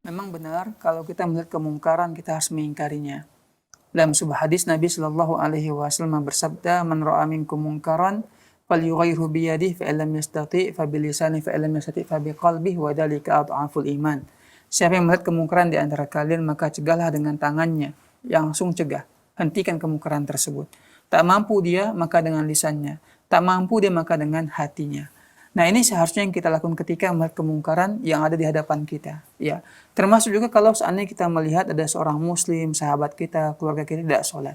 Memang benar kalau kita melihat kemungkaran kita harus mengingkarinya. Dalam sebuah hadis Nabi Shallallahu Alaihi Wasallam bersabda, "Man ra'a minkum mungkaran, falyughayyirhu biyadihi, fa illam yastati' fa bilisanihi, fa illam yastati' fa biqalbihi, wa dzalika adhaful iman." Siapa yang melihat kemungkaran di antara kalian, maka cegahlah dengan tangannya. Langsung cegah, hentikan kemungkaran tersebut. Tak mampu dia, maka dengan lisannya. Tak mampu dia, maka dengan hatinya. Nah, ini seharusnya yang kita lakukan ketika melihat kemungkaran yang ada di hadapan kita. Ya, termasuk juga kalau seandainya kita melihat ada seorang muslim, sahabat kita, keluarga kita tidak sholat.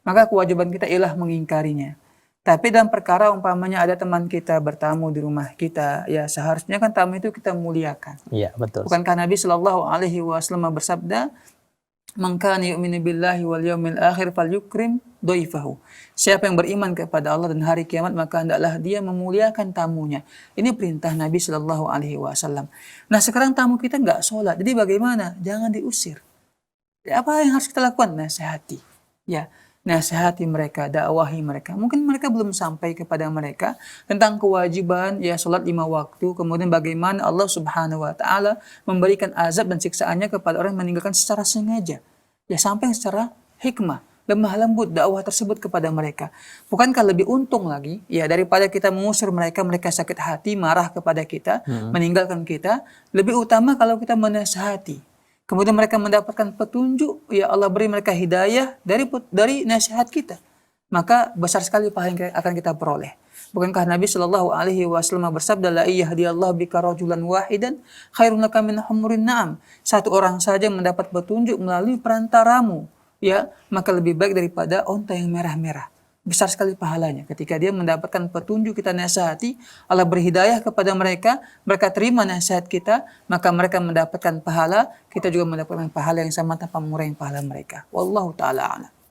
Maka kewajiban kita ialah mengingkarinya. Tapi dalam perkara umpamanya ada teman kita bertamu di rumah kita, ya seharusnya kan tamu itu kita muliakan. Iya, betul. Bukankah Nabi Shallallahu Alaihi Wasallam bersabda, "Man kana yu'minu billahi wal yawmil akhir falyukrim dhaifahu." Siapa yang beriman kepada Allah dan hari kiamat, maka hendaklah dia memuliakan tamunya. Ini perintah Nabi Shallallahu Alaihi Wasallam. Nah, sekarang tamu kita nggak sholat, jadi bagaimana? Jangan diusir. Apa yang harus kita lakukan? Nasihati. Ya, nasihati mereka, dakwahi mereka. Mungkin mereka belum sampai kepada mereka tentang kewajiban ya sholat 5 waktu, kemudian bagaimana Allah Subhanahu wa taala memberikan azab dan siksaannya kepada orang yang meninggalkan secara sengaja. Ya, sampai secara hikmah, lemah lembut dakwah tersebut kepada mereka. Bukankah lebih untung lagi ya daripada kita mengusir mereka, mereka sakit hati, marah kepada kita, meninggalkan kita, lebih utama kalau kita menasihati. Kemudian mereka mendapatkan petunjuk, ya Allah beri mereka hidayah dari nasihat kita. Maka besar sekali pahala yang akan kita peroleh. Bukankah Nabi Shallallahu Alaihi Wasallam bersabda, "La yahdiyallahu bika rajulan wahidan khairun laka min humurin na'am." Satu orang saja mendapat petunjuk melalui perantaramu, ya, maka lebih baik daripada onta yang merah-merah. Besar sekali pahalanya ketika dia mendapatkan petunjuk, kita nasihati, Allah berhidayah kepada mereka, mereka terima nasihat kita, maka mereka mendapatkan pahala, kita juga mendapatkan pahala yang sama tanpa mengurangi pahala mereka. Wallahu ta'ala a'lam.